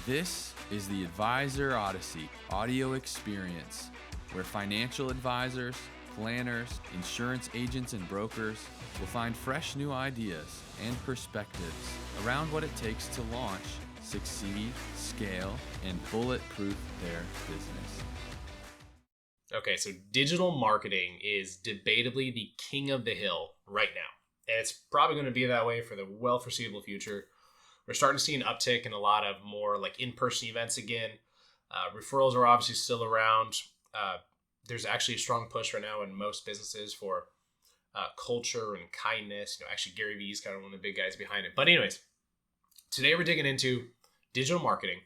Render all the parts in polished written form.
This is the Advisor Odyssey audio experience, where financial advisors, planners, insurance agents, and brokers will find fresh new ideas and perspectives around what it takes to launch, succeed, scale, and bulletproof their business. Okay, so digital marketing is debatably the king of the hill right now. And it's probably going to be that way for the well foreseeable future. We're starting to see an uptick in a lot of more like in-person events again. Referrals are obviously still around. There's actually a strong push right now in most businesses for culture and kindness. Actually, Gary Vee is kind of one of the big guys behind it. But anyways, today we're digging into digital marketing,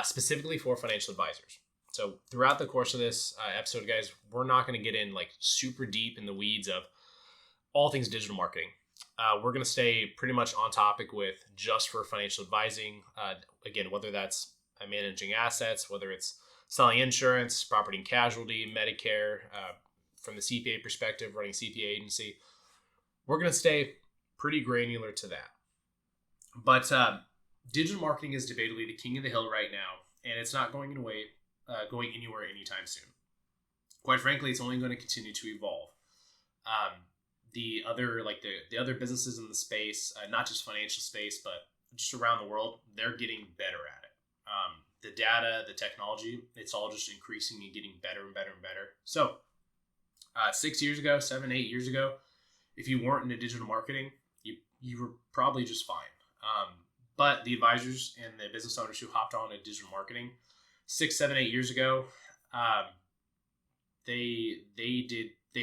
specifically for financial advisors. So throughout the course of this episode, guys, we're not going to get in like super deep in the weeds of all things digital marketing. We're going to stay pretty much on topic with just for financial advising. Again, whether that's managing assets, whether it's selling insurance, property and casualty, Medicare, from the CPA perspective, running CPA agency, we're going to stay pretty granular to that. But digital marketing is debatably the king of the hill right now, and it's not going anywhere anytime soon. Quite frankly, it's only going to continue to evolve. The other businesses in the space, not just financial space, but just around the world, they're getting better at it. The data, the technology, it's all just increasing and getting better and better and better. So 6 years ago, 7, 8 years ago, if you weren't into digital marketing, you were probably just fine. But the advisors and the business owners who hopped on to digital marketing 6, 7, 8 years ago, they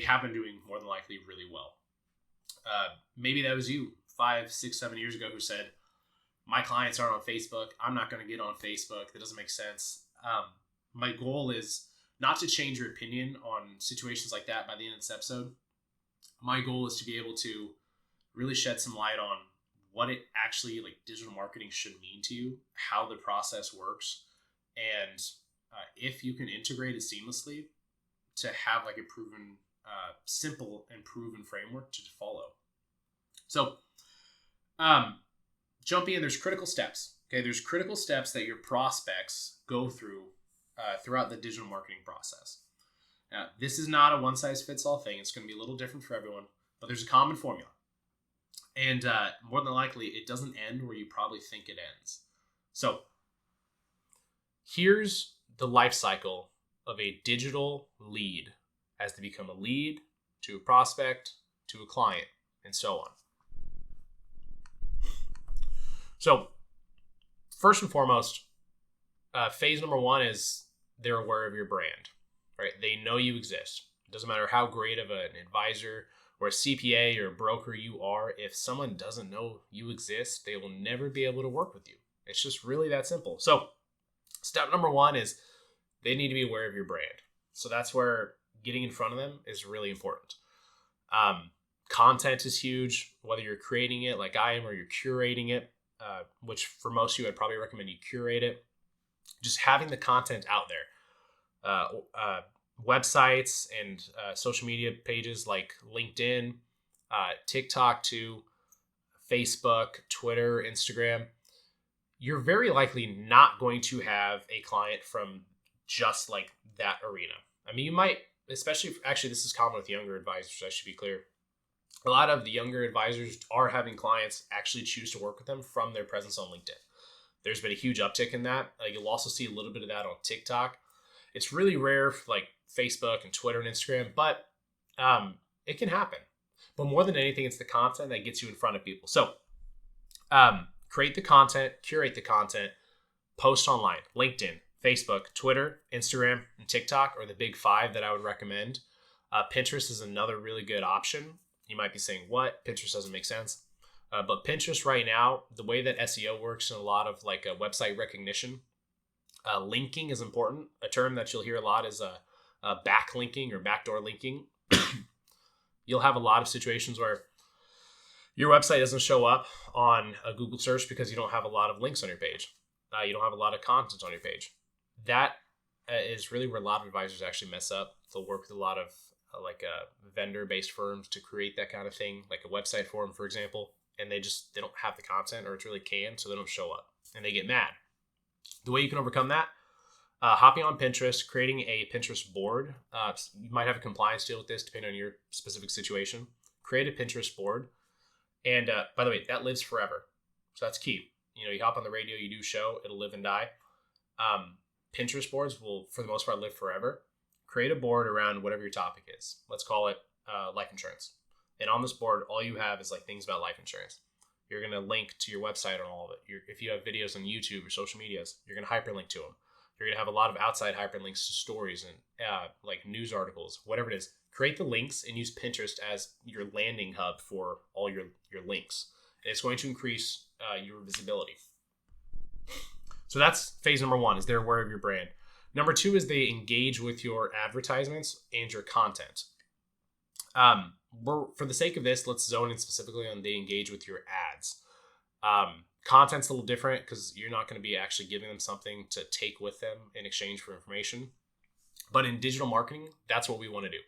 have been doing more than likely really well. Maybe that was you 5, 6, 7 years ago who said, my clients aren't on Facebook. I'm not going to get on Facebook. That doesn't make sense. My goal is not to change your opinion on situations like that by the end of this episode. My goal is to be able to really shed some light on what it actually, like digital marketing should mean to you, how the process works, and if you can integrate it seamlessly to have like a proven, simple and proven framework to follow. So, jump in, there's critical steps. Okay, there's critical steps that your prospects go through throughout the digital marketing process. Now, this is not a one-size-fits-all thing. It's going to be a little different for everyone, but there's a common formula. And more than likely, it doesn't end where you probably think it ends. So, here's the life cycle of a digital lead as they become a lead to a prospect to a client and so on. So first and foremost, phase number one is they're aware of your brand, right? They know you exist. It doesn't matter how great of an advisor or a CPA or a broker you are. If someone doesn't know you exist, they will never be able to work with you. It's just really that simple. So step number one is they need to be aware of your brand. So that's where getting in front of them is really important. Content is huge, whether you're creating it like I am or you're curating it, which for most of you, I'd probably recommend you curate it. Just having the content out there. Websites and social media pages like LinkedIn, TikTok too, Facebook, Twitter, Instagram. You're very likely not going to have a client from just like that arena. I mean, you might, especially, actually, this is common with younger advisors, I should be clear. A lot of the younger advisors are having clients actually choose to work with them from their presence on LinkedIn. There's been a huge uptick in that. You'll also see a little bit of that on TikTok. It's really rare for like Facebook and Twitter and Instagram, but it can happen. But more than anything, it's the content that gets you in front of people. So create the content, curate the content, post online, LinkedIn, Facebook, Twitter, Instagram, and TikTok are the big 5 that I would recommend. Pinterest is another really good option. You might be saying, what? Pinterest doesn't make sense. But Pinterest right now, the way that SEO works in a lot of like website recognition, linking is important. A term that you'll hear a lot is backlinking or backdoor linking. You'll have a lot of situations where your website doesn't show up on a Google search because you don't have a lot of links on your page. You don't have a lot of content on your page. That is really where a lot of advisors actually mess up. They'll work with a lot of vendor-based firms to create that kind of thing, like a website for them, for example, and they don't have the content, or it's really canned, so they don't show up, and they get mad. The way you can overcome that, hopping on Pinterest, creating a Pinterest board. You might have a compliance deal with this depending on your specific situation. Create a Pinterest board. And by the way, that lives forever. So that's key. You hop on the radio, you do show, it'll live and die. Pinterest boards will, for the most part, live forever. Create a board around whatever your topic is. Let's call it life insurance. And on this board, all you have is like things about life insurance. You're going to link to your website on all of it. If you have videos on YouTube or social medias, you're going to hyperlink to them. You're going to have a lot of outside hyperlinks to stories and like news articles, whatever it is. Create the links and use Pinterest as your landing hub for all your links. And it's going to increase your visibility. So that's phase number 1, is they're aware of your brand. Number 2 is they engage with your advertisements and your content. For the sake of this, let's zone in specifically on they engage with your ads. Content's a little different because you're not going to be actually giving them something to take with them in exchange for information. But in digital marketing, that's what we want to do.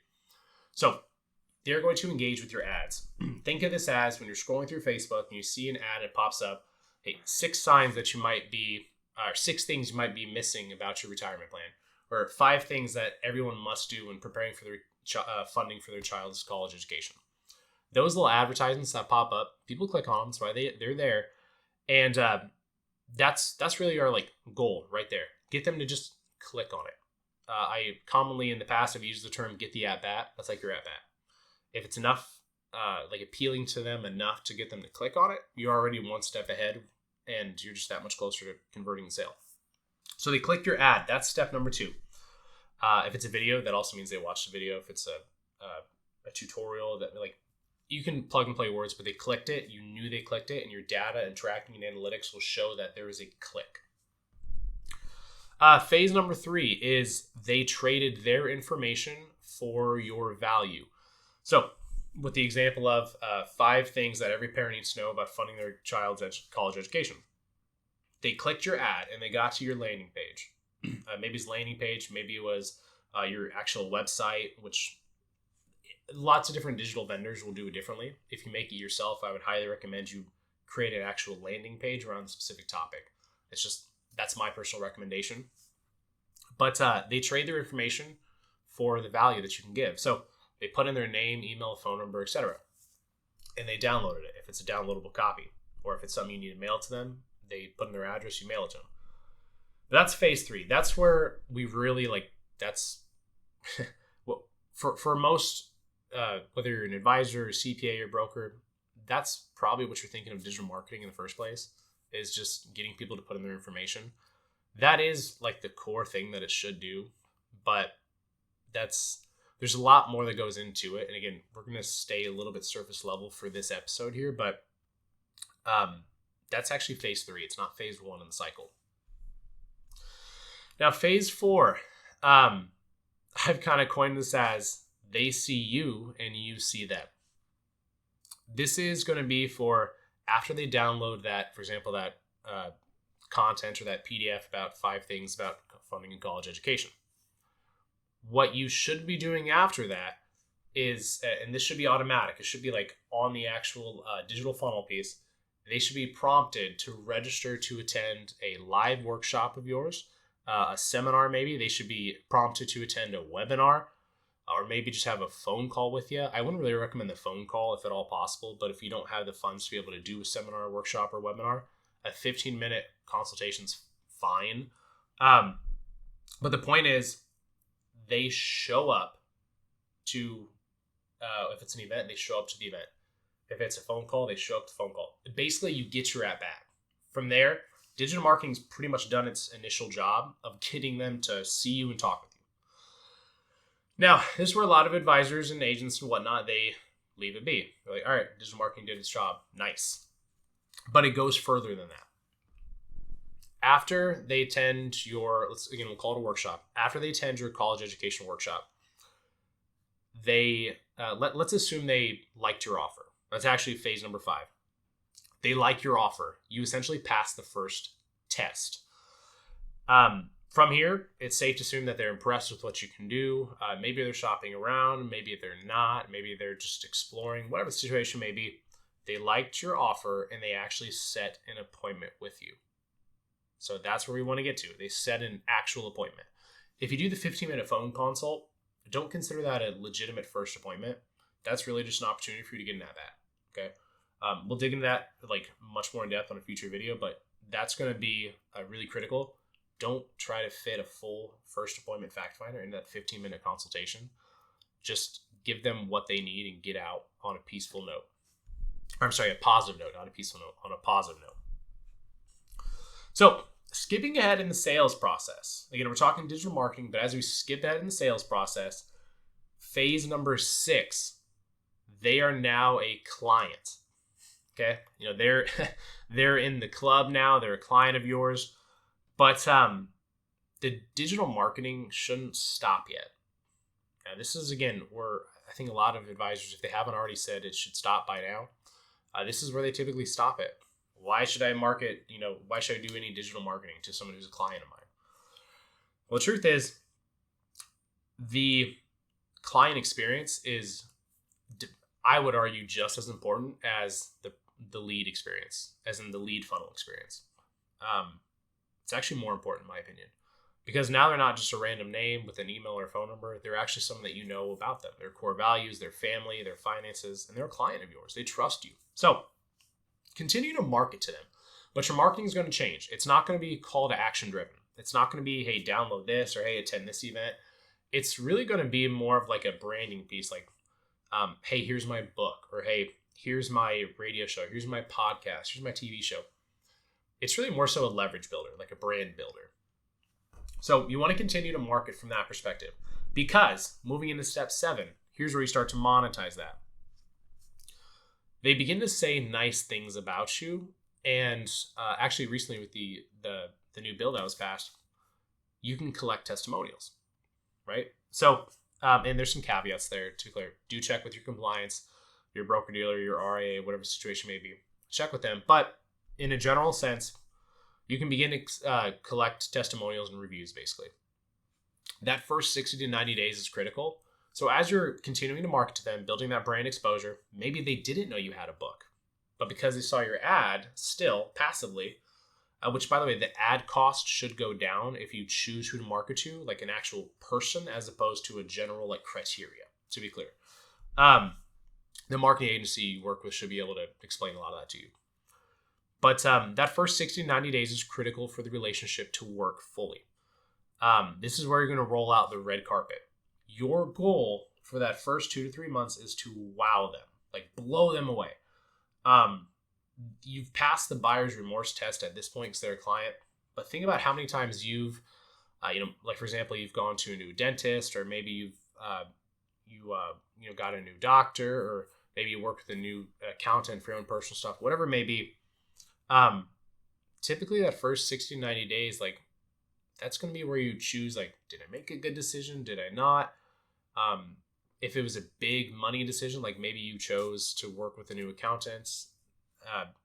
So they're going to engage with your ads. Think of this as when you're scrolling through Facebook and you see an ad, it pops up, hey, 6 signs that you might be, or 6 things you might be missing about your retirement plan, or 5 things that everyone must do when preparing for their funding for their child's college education. Those little advertisements that pop up, people click on them. That's why they're there. And that's really our goal right there. Get them to just click on it. I commonly in the past have used the term get the at bat. That's like your at bat. If it's enough, appealing to them enough to get them to click on it, you're already one step ahead and you're just that much closer to converting the sale. So they clicked your ad. That's step number 2. If it's a video, that also means they watched the video. If it's a tutorial, that you can plug and play words, but they clicked it. You knew they clicked it, and your data and tracking and analytics will show that there is a click. Phase number 3 is they traded their information for your value. So with the example of 5 things that every parent needs to know about funding their child's college education. They clicked your ad and they got to your landing page. Maybe it's landing page, maybe it was your actual website, which lots of different digital vendors will do it differently. If you make it yourself, I would highly recommend you create an actual landing page around a specific topic. That's my personal recommendation. But they trade their information for the value that you can give. So they put in their name, email, phone number, etc. And they downloaded it if it's a downloadable copy. Or if it's something you need to mail to them, they put in their address, you mail it to them. That's phase 3. That's where we really that's well, for most, whether you're an advisor, or CPA, or broker, that's probably what you're thinking of digital marketing in the first place, is just getting people to put in their information. That is the core thing that it should do, but there's a lot more that goes into it. And again, we're going to stay a little bit surface level for this episode here, but that's actually phase 3. It's not phase 1 in the cycle. Now, phase 4, I've kind of coined this as they see you and you see them. This is going to be for after they download that, for example, that content or that PDF about 5 things about funding in college education. What you should be doing after that is, and this should be automatic, it should be on the actual digital funnel piece, they should be prompted to register to attend a live workshop of yours, a seminar maybe. They should be prompted to attend a webinar, or maybe just have a phone call with you. I wouldn't really recommend the phone call if at all possible, but if you don't have the funds to be able to do a seminar, workshop, or webinar, a 15-minute consultation's fine. But the point is, they show up to, if it's an event, they show up to the event. If it's a phone call, they show up to the phone call. Basically, you get your at bat. From there, digital marketing's pretty much done its initial job of getting them to see you and talk with you. Now, this is where a lot of advisors and agents and whatnot, they leave it be. They're like, all right, digital marketing did its job. Nice. But it goes further than that. After they attend we'll call it a workshop. After they attend your college education workshop, they, let's assume they liked your offer. That's actually phase number 5. They like your offer. You essentially pass the first test. From here, it's safe to assume that they're impressed with what you can do. Maybe they're shopping around. Maybe they're not. Maybe they're just exploring. Whatever the situation may be, they liked your offer and they actually set an appointment with you. So that's where we want to get to. They set an actual appointment. If you do the 15-minute phone consult, don't consider that a legitimate first appointment. That's really just an opportunity for you to get into that. Okay. We'll dig into that like much more in depth on a future video, but that's going to be really critical. Don't try to fit a full first appointment fact finder in that 15-minute consultation. Just give them what they need and get out on a peaceful note. I'm sorry, a positive note, not a peaceful note, on a positive note. So skipping ahead in the sales process. Again, we're talking digital marketing, but as we skip ahead in the sales process, phase number 6, they are now a client. Okay. They're in the club now. They're a client of yours, but the digital marketing shouldn't stop yet. Now, this is, again, where I think a lot of advisors, if they haven't already said it should stop by now, this is where they typically stop it. Why should I market? Why should I do any digital marketing to someone who's a client of mine? Well, the truth is, the client experience is, I would argue, just as important as the lead experience, as in the lead funnel experience. It's actually more important, in my opinion, because now they're not just a random name with an email or phone number. They're actually someone that you know about them, their core values, their family, their finances, and they're a client of yours. They trust you. So continue to market to them, but your marketing is going to change. It's not going to be call to action driven. It's not going to be, hey, download this, or hey, attend this event. It's really going to be more of like a branding piece, like, hey, here's my book, or hey, here's my radio show, here's my podcast, here's my TV show. It's really more so a leverage builder, like a brand builder. So you want to continue to market from that perspective, because moving into step 7, here's where you start to monetize that. They begin to say nice things about you. And actually recently with the new bill that was passed, you can collect testimonials, right? So, and there's some caveats there to clear. Do check with your compliance, your broker dealer, your RIA, whatever situation may be. Check with them. But in a general sense, you can begin to collect testimonials and reviews, basically. That first 60 to 90 days is critical. So as you're continuing to market to them, building that brand exposure, maybe they didn't know you had a book, but because they saw your ad still passively, which, by the way, the ad cost should go down if you choose who to market to, like an actual person, as opposed to a general like criteria, to be clear. The marketing agency you work with should be able to explain a lot of that to you. But that first 60 to 90 days is critical for the relationship to work fully. This is where you're going to roll out the red carpet. Your goal for that first 2 to 3 months is to wow them, like blow them away. You've passed the buyer's remorse test at this point because they're a client, but think about how many times you've, like for example, you've gone to a new dentist, or maybe you've, got a new doctor, or maybe you work with a new accountant for your own personal stuff, whatever it may be. Typically that first 60 to 90 days, like that's going to be where you choose, like, did I make a good decision? Did I not? If it was a big money decision, like maybe you chose to work with a new accountant,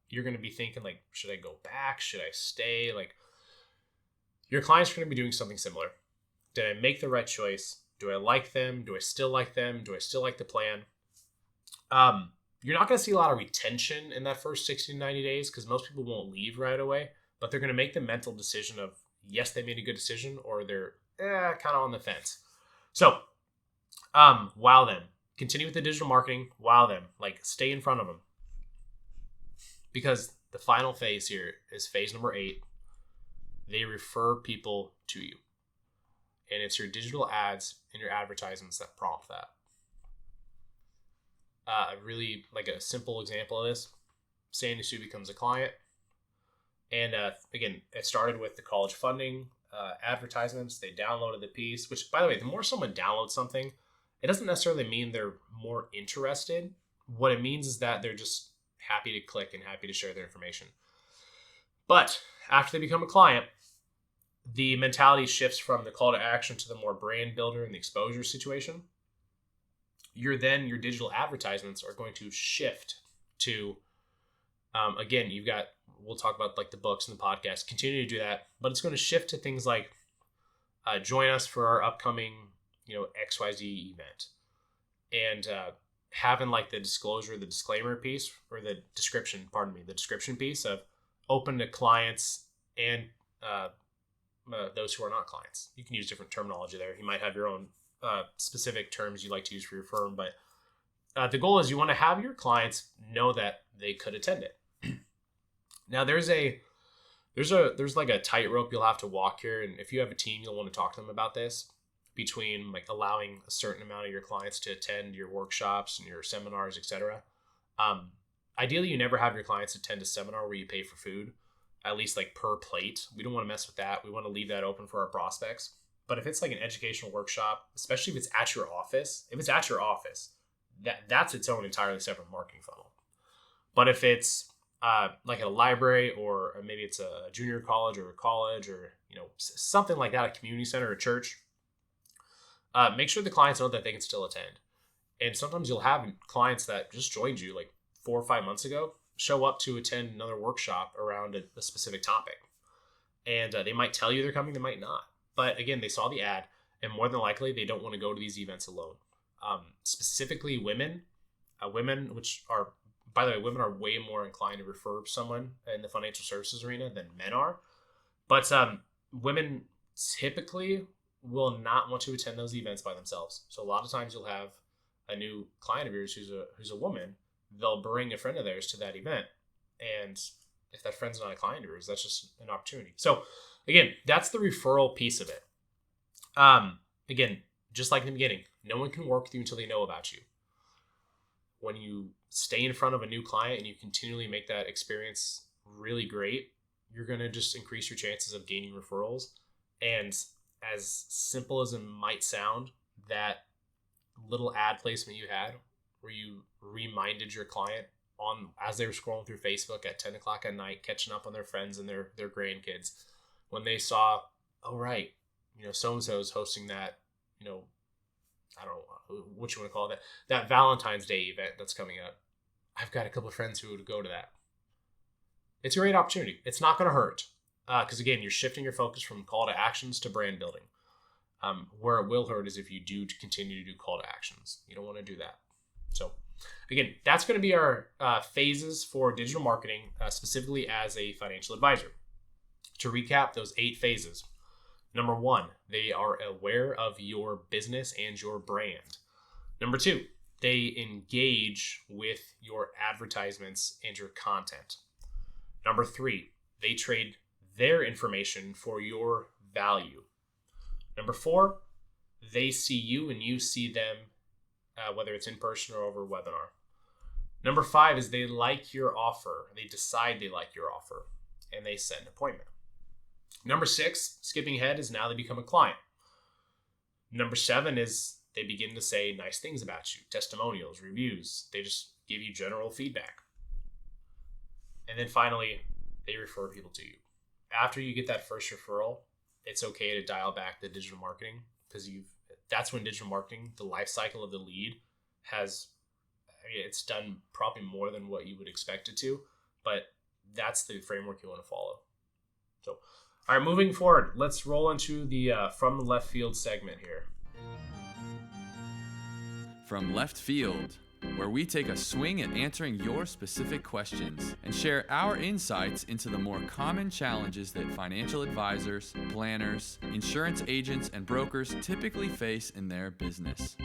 you're going to be thinking like, should I go back? Should I stay? Like, your clients are going to be doing something similar. Did I make the right choice? Do I like them? Do I still like them? Do I still like the plan? You're not going to see a lot of retention in that first 60 to 90 days because most people won't leave right away, but they're going to make the mental decision of, yes, they made a good decision, or they're kind of on the fence. So, wow them. Continue with the digital marketing. Wow them. Like, stay in front of them. Because the final phase here is phase number 8. They refer people to you. And it's your digital ads and your advertisements that prompt that. Really, like a simple example of this, Sandy Sue becomes a client. And again, it started with the college funding advertisements. They downloaded the piece, which, by the way, the more someone downloads something, it doesn't necessarily mean they're more interested. What it means is that they're just happy to click and happy to share their information. But after they become a client, the mentality shifts from the call to action to the more brand builder and the exposure situation. Your digital advertisements are going to shift to, again, we'll talk about like the books and the podcast, continue to do that, but it's going to shift to things like join us for our upcoming, XYZ event. And having like the disclaimer piece, or the description piece of open to clients and those who are not clients. You can use different terminology there. You might have your own specific terms you like to use for your firm, but the goal is you want to have your clients know that they could attend it. Now there's like a tightrope you'll have to walk here, and if you have a team, you'll want to talk to them about this, between like allowing a certain amount of your clients to attend your workshops and your seminars, etc. Ideally, you never have your clients attend a seminar where you pay for food, at least like per plate. We don't want to mess with that. We want to leave that open for our prospects. But if it's like an educational workshop, especially if it's at your office, that's its own entirely separate marketing funnel. But if it's like a library, or maybe it's a junior college or a college, or something like that, a community center, a church, make sure the clients know that they can still attend. And sometimes you'll have clients that just joined you like 4 or 5 months ago show up to attend another workshop around a specific topic, and they might tell you they're coming, they might not. But again, they saw the ad, and more than likely, they don't want to go to these events alone. Specifically women, which are, by the way, women are way more inclined to refer someone in the financial services arena than men are. But women typically will not want to attend those events by themselves. So a lot of times you'll have a new client of yours who's a woman. They'll bring a friend of theirs to that event. And if that friend's not a client of yours, that's just an opportunity. So again, that's the referral piece of it. Again, just like in the beginning, no one can work with you until they know about you. When you stay in front of a new client and you continually make that experience really great, you're going to just increase your chances of gaining referrals. And as simple as it might sound, that little ad placement you had where you reminded your client as they were scrolling through Facebook at 10 o'clock at night, catching up on their friends and their grandkids, when they saw, oh, right, so-and-so is hosting that, I don't know what you want to call that Valentine's Day event that's coming up. I've got a couple of friends who would go to that. It's a great opportunity. It's not going to hurt. Because again, you're shifting your focus from call to actions to brand building. Where it will hurt is if you do continue to do call to actions. You don't want to do that. So again, that's going to be our phases for digital marketing, specifically as a financial advisor. To recap those 8 phases. Number 1, they are aware of your business and your brand. Number 2, they engage with your advertisements and your content. Number 3, they trade their information for your value. Number 4, they see you and you see them, whether it's in person or over webinar. Number 5 is they like your offer. They decide they like your offer and they set an appointment. Number 6, skipping ahead, is now they become a client. Number 7 is they begin to say nice things about you, testimonials, reviews. They just give you general feedback. And then finally, they refer people to you. After you get that first referral, it's okay to dial back the digital marketing, because that's when digital marketing, the life cycle of the lead, it's done probably more than what you would expect it to, but that's the framework you want to follow. So, all right, moving forward, let's roll into the From the Left Field segment here. From Left Field, where we take a swing at answering your specific questions and share our insights into the more common challenges that financial advisors, planners, insurance agents, and brokers typically face in their business.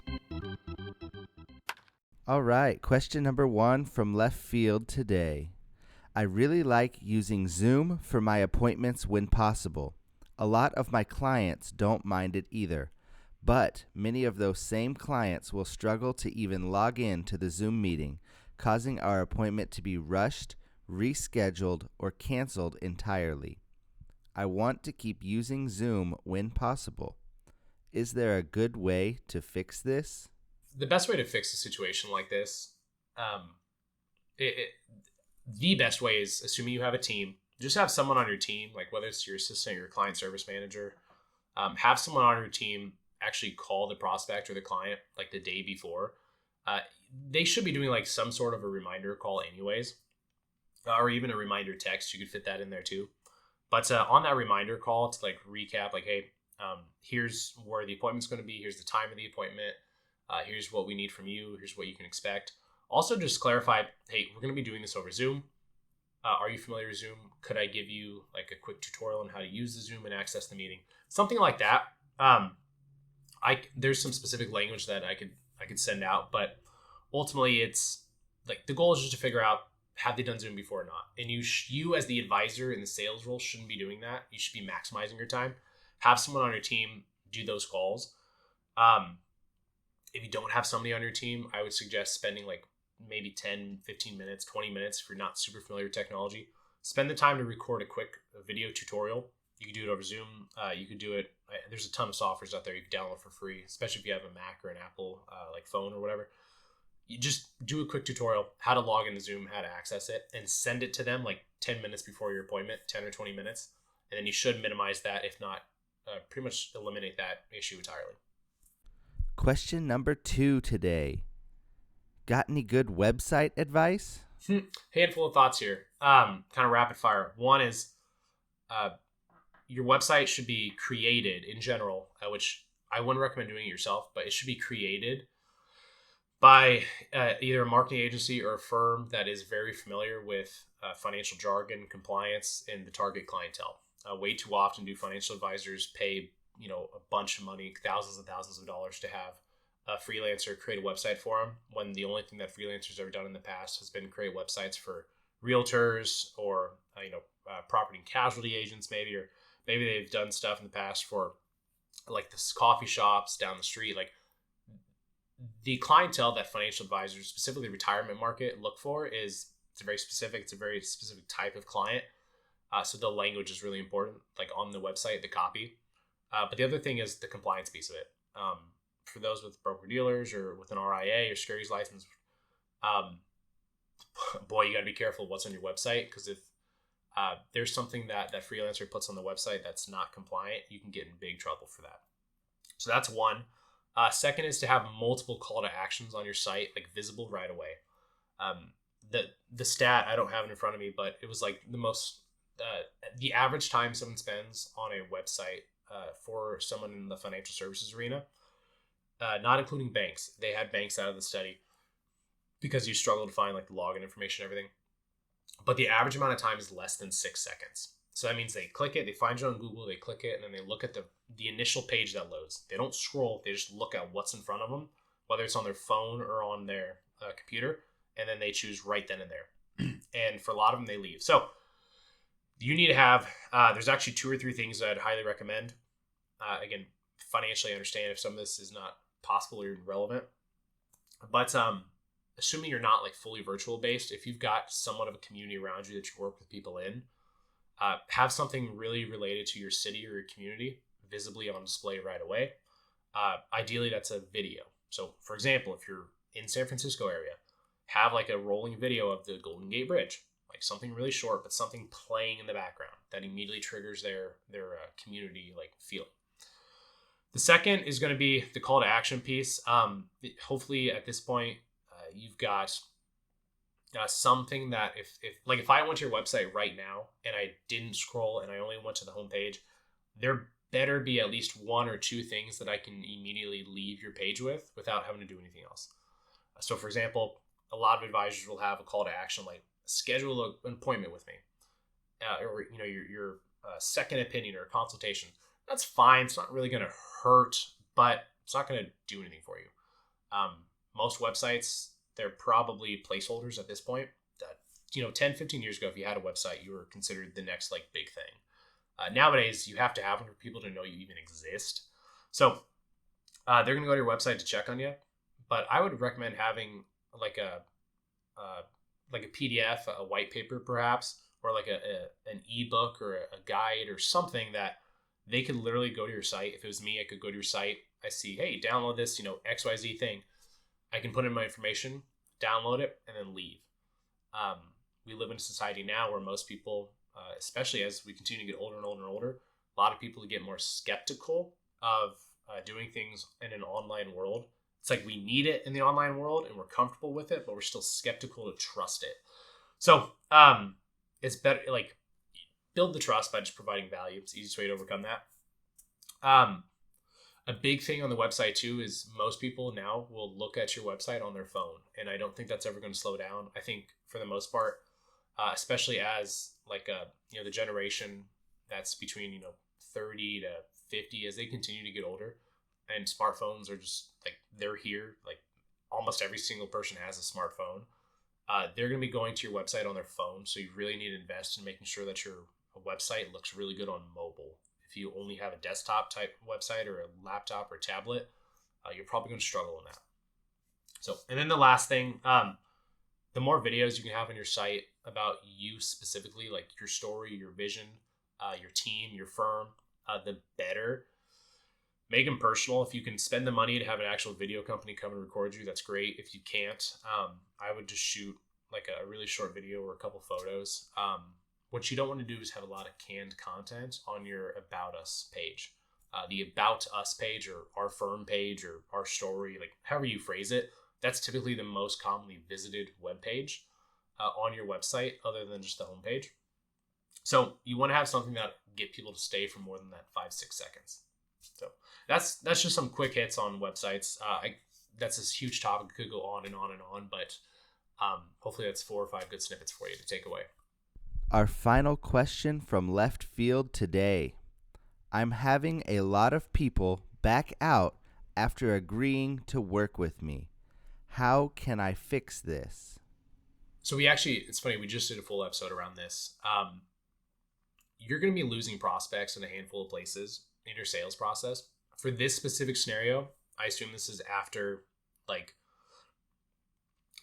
All right, question number 1 from Left Field today. I really like using Zoom for my appointments when possible. A lot of my clients don't mind it either. But many of those same clients will struggle to even log in to the Zoom meeting, causing our appointment to be rushed, rescheduled, or canceled entirely. I want to keep using Zoom when possible. Is there a good way to fix this? The best way to fix a situation like this, the best way is, assuming you have a team, just have someone on your team, like whether it's your assistant or your client service manager, have someone on your team actually call the prospect or the client like the day before. They should be doing like some sort of a reminder call anyways, or even a reminder text. You could fit that in there too. But on that reminder call, to like recap, like, hey, here's where the appointment's going to be. Here's the time of the appointment. Here's what we need from you. Here's what you can expect. Also, just clarify, hey, we're going to be doing this over Zoom. Are you familiar with Zoom? Could I give you like a quick tutorial on how to use the Zoom and access the meeting? Something like that. There's some specific language that I could send out, but ultimately it's like the goal is just to figure out, have they done Zoom before or not? And you as the advisor in the sales role shouldn't be doing that. You should be maximizing your time. Have someone on your team do those calls. If you don't have somebody on your team, I would suggest spending like maybe 10, 15 minutes, 20 minutes if you're not super familiar with technology. Spend the time to record a quick video tutorial. You can do it over Zoom. You could do it. There's a ton of softwares out there you can download for free, especially if you have a Mac or an Apple like phone or whatever. You just do a quick tutorial, how to log into Zoom, how to access it, and send it to them like 10 minutes before your appointment, 10 or 20 minutes. And then you should minimize that. If not, pretty much eliminate that issue entirely. Question number 2 today. Got any good website advice? Handful of thoughts here. Kind of rapid fire. One is your website should be created in general, which I wouldn't recommend doing it yourself, but it should be created by either a marketing agency or a firm that is very familiar with financial jargon, compliance, and the target clientele. Way too often do financial advisors pay a bunch of money, thousands and thousands of dollars to have a freelancer create a website for them, when the only thing that freelancers have ever done in the past has been create websites for realtors or property and casualty agents, maybe they've done stuff in the past for like this coffee shops down the street. Like, the clientele that financial advisors, specifically the retirement market, look for it's a very specific type of client. So the language is really important, like on the website, the copy. But the other thing is the compliance piece of it. For those with broker dealers or with an RIA or securities license, boy, you got to be careful what's on your website, because if there's something that freelancer puts on the website that's not compliant, you can get in big trouble for that. So that's one. Second is to have multiple call to actions on your site, like visible right away. The stat, I don't have it in front of me, but it was like the average time someone spends on a website for someone in the financial services arena, not including banks. They had banks out of the study because you struggle to find like the login information and everything. But the average amount of time is less than 6 seconds. So that means they click it, they find you on Google, they click it, and then they look at the initial page that loads. They don't scroll, they just look at what's in front of them, whether it's on their phone or on their computer, and then they choose right then and there. And for a lot of them, they leave. So you need to have, there's actually 2 or 3 things that I'd highly recommend. Again, financially, I understand if some of this is not possible or even relevant. But assuming you're not like fully virtual based, if you've got somewhat of a community around you that you work with people in, have something really related to your city or your community visibly on display right away. Ideally, that's a video. So, for example, if you're in San Francisco area, have like a rolling video of the Golden Gate Bridge, like something really short, but something playing in the background that immediately triggers their community like feel. The second is going to be the call to action piece. Hopefully, at this point, you've got something that if I went to your website right now and I didn't scroll and I only went to the homepage, there better be at least 1 or 2 things that I can immediately leave your page with without having to do anything else. So, for example, a lot of advisors will have a call to action like schedule an appointment with me, or your second opinion or consultation. That's fine. It's not really going to hurt, but it's not going to do anything for you. Most websites, they're probably placeholders at this point. 10, 15 years ago, if you had a website, you were considered the next like big thing. Nowadays, you have to have them for people to know you even exist. So they're going to go to your website to check on you. But I would recommend having like a PDF, a white paper perhaps, or like an ebook or a guide or something that they could literally go to your site. If it was me, I could go to your site. I see, hey, download this, XYZ thing. I can put in my information, download it, and then leave. We live in a society now where most people, especially as we continue to get older and older and older, a lot of people get more skeptical of doing things in an online world. It's like we need it in the online world and we're comfortable with it, but we're still skeptical to trust it. So it's better, like, build the trust by just providing value. It's the easiest way to overcome that. A big thing on the website too is most people now will look at your website on their phone, and I don't think that's ever going to slow down. I think for the most part, especially as like the generation that's between 30 to 50, as they continue to get older, and smartphones are just like they're here. Like almost every single person has a smartphone. They're going to be going to your website on their phone, so you really need to invest in making sure that your website looks really good on mobile. If you only have a desktop type website or a laptop or tablet, you're probably going to struggle in that. So, and then the last thing, the more videos you can have on your site about you specifically, like your story, your vision, your team, your firm, the better. Make them personal. If you can spend the money to have an actual video company come and record you, that's great. If you can't, I would just shoot like a really short video or a couple photos. What you don't want to do is have a lot of canned content on your About Us page. The About Us page or our firm page or our story, like however you phrase it, that's typically the most commonly visited web page on your website other than just the homepage. So you want to have something that get people to stay for more than that 5-6 seconds. So that's just some quick hits on websites. That's this huge topic. It could go on and on and on, but hopefully that's 4 or 5 good snippets for you to take away. Our final question from left field today. I'm having a lot of people back out after agreeing to work with me. How can I fix this? So it's funny, we just did a full episode around this. You're going to be losing prospects in a handful of places in your sales process. For this specific scenario, I assume this is after like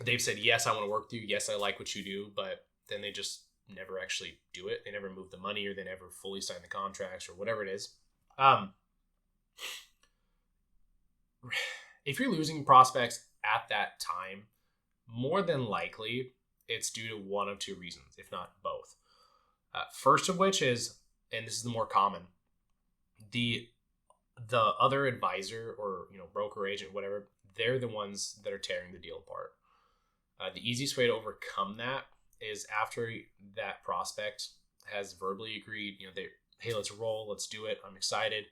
they've said, yes, I want to work with you. Yes, I like what you do, but then they just never actually do it. They never move the money or they never fully sign the contracts or whatever it is. If you're losing prospects at that time, more than likely it's due to one of two reasons, if not both. First of which is, and this is the more common, the other advisor or broker, agent, whatever, they're the ones that are tearing the deal apart. The easiest way to overcome that is after that prospect has verbally agreed, hey, let's roll, let's do it, I'm excited.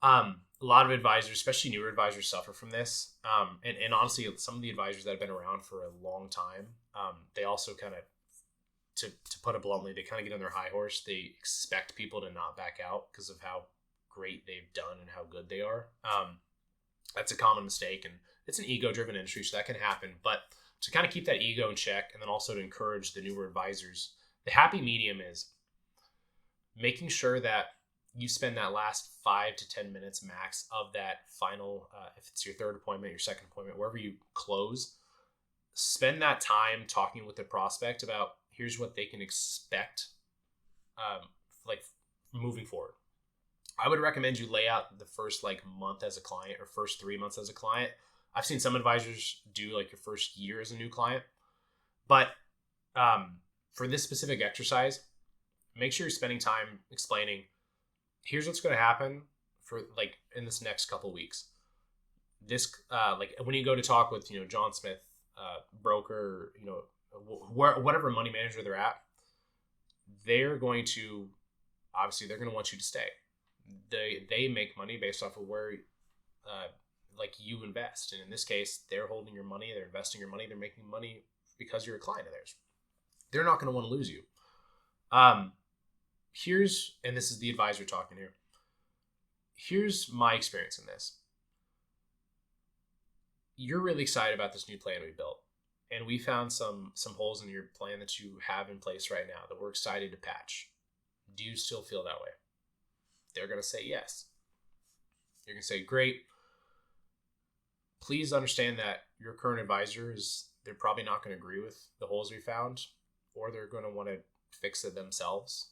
A lot of advisors, especially newer advisors, suffer from this. And honestly, some of the advisors that have been around for a long time, they also kind of, to put it bluntly, they kind of get on their high horse. They expect people to not back out because of how great they've done and how good they are. That's a common mistake, and it's an ego-driven industry, so that can happen. But to kind of keep that ego in check, and then also to encourage the newer advisors, the happy medium is making sure that you spend that last 5 to 10 minutes max of that final, if it's your third appointment, your second appointment, wherever you close, spend that time talking with the prospect about here's what they can expect, like moving forward. I would recommend you lay out the first month as a client or first 3 months as a client. I've seen some advisors do your first year as a new client, but for this specific exercise, make sure you're spending time explaining, here's what's going to happen for in this next couple weeks. This when you go to talk with John Smith, broker, whatever money manager they're at, they're going to want you to stay. They make money based off of where you invest, and in this case, they're holding your money, they're investing your money, they're making money because you're a client of theirs. They're not going to want to lose you. And this is the advisor talking here. Here's my experience in this. You're really excited about this new plan we built, and we found some holes in your plan that you have in place right now that we're excited to patch. Do you still feel that way? They're going to say yes. You're going to say, great. Please understand that your current advisor they're probably not going to agree with the holes we found, or they're going to want to fix it themselves.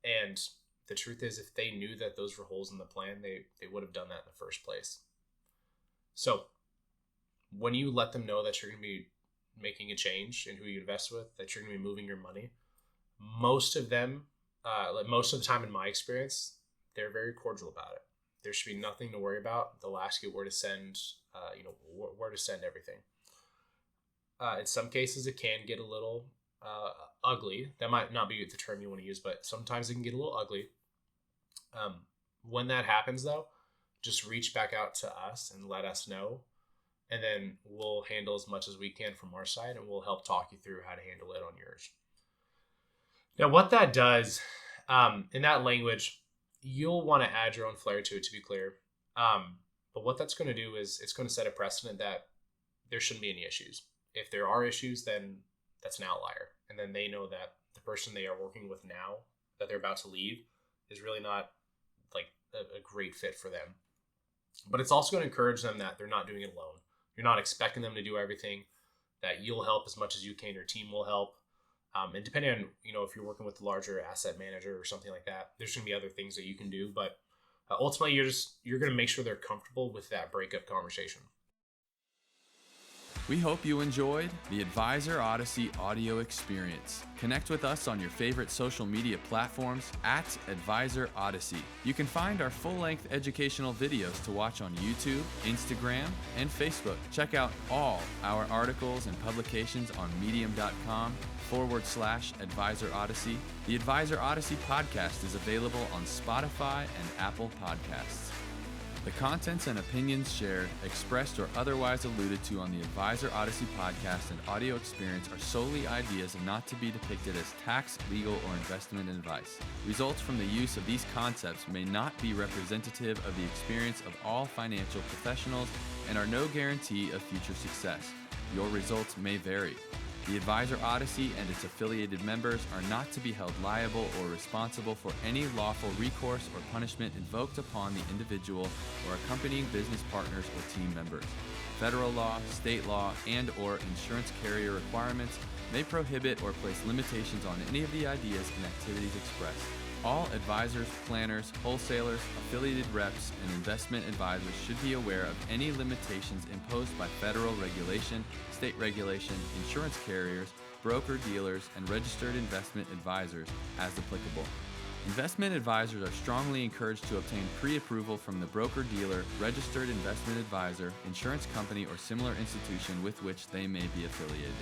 And the truth is, if they knew that those were holes in the plan, they would have done that in the first place. So when you let them know that you're going to be making a change in who you invest with, that you're going to be moving your money, most of them, most of the time in my experience, they're very cordial about it. There should be nothing to worry about. They'll ask you where to send, where to send everything. In some cases, it can get a little ugly. That might not be the term you want to use, but sometimes it can get a little ugly. When that happens, though, just reach back out to us and let us know. and then we'll handle as much as we can from our side, and we'll help talk you through how to handle it on yours. Now, what that does, in that language, you'll want to add your own flair to it, to be clear. But what that's going to do is it's going to set a precedent that there shouldn't be any issues. If there are issues, then that's an outlier. And then they know that the person they are working with now that they're about to leave is really not like a great fit for them. But it's also going to encourage them that they're not doing it alone. You're not expecting them to do everything, that you'll help as much as you can. Your team will help. And depending on, if you're working with a larger asset manager or something like that, there's going to be other things that you can do. But ultimately, you're going to make sure they're comfortable with that breakup conversation. We hope you enjoyed the Advisor Odyssey audio experience. Connect with us on your favorite social media platforms at Advisor Odyssey. You can find our full-length educational videos to watch on YouTube, Instagram, and Facebook. Check out all our articles and publications on medium.com/Advisor Odyssey. The Advisor Odyssey podcast is available on Spotify and Apple Podcasts. The contents and opinions shared, expressed, or otherwise alluded to on the Advisor Odyssey podcast and audio experience are solely ideas and not to be depicted as tax, legal, or investment advice. Results from the use of these concepts may not be representative of the experience of all financial professionals and are no guarantee of future success. Your results may vary. The Advisor Odyssey and its affiliated members are not to be held liable or responsible for any lawful recourse or punishment invoked upon the individual or accompanying business partners or team members. Federal law, state law, and/or insurance carrier requirements may prohibit or place limitations on any of the ideas and activities expressed. All advisors, planners, wholesalers, affiliated reps, and investment advisors should be aware of any limitations imposed by federal regulation, state regulation, insurance carriers, broker-dealers, and registered investment advisors as applicable. Investment advisors are strongly encouraged to obtain pre-approval from the broker-dealer, registered investment advisor, insurance company, or similar institution with which they may be affiliated.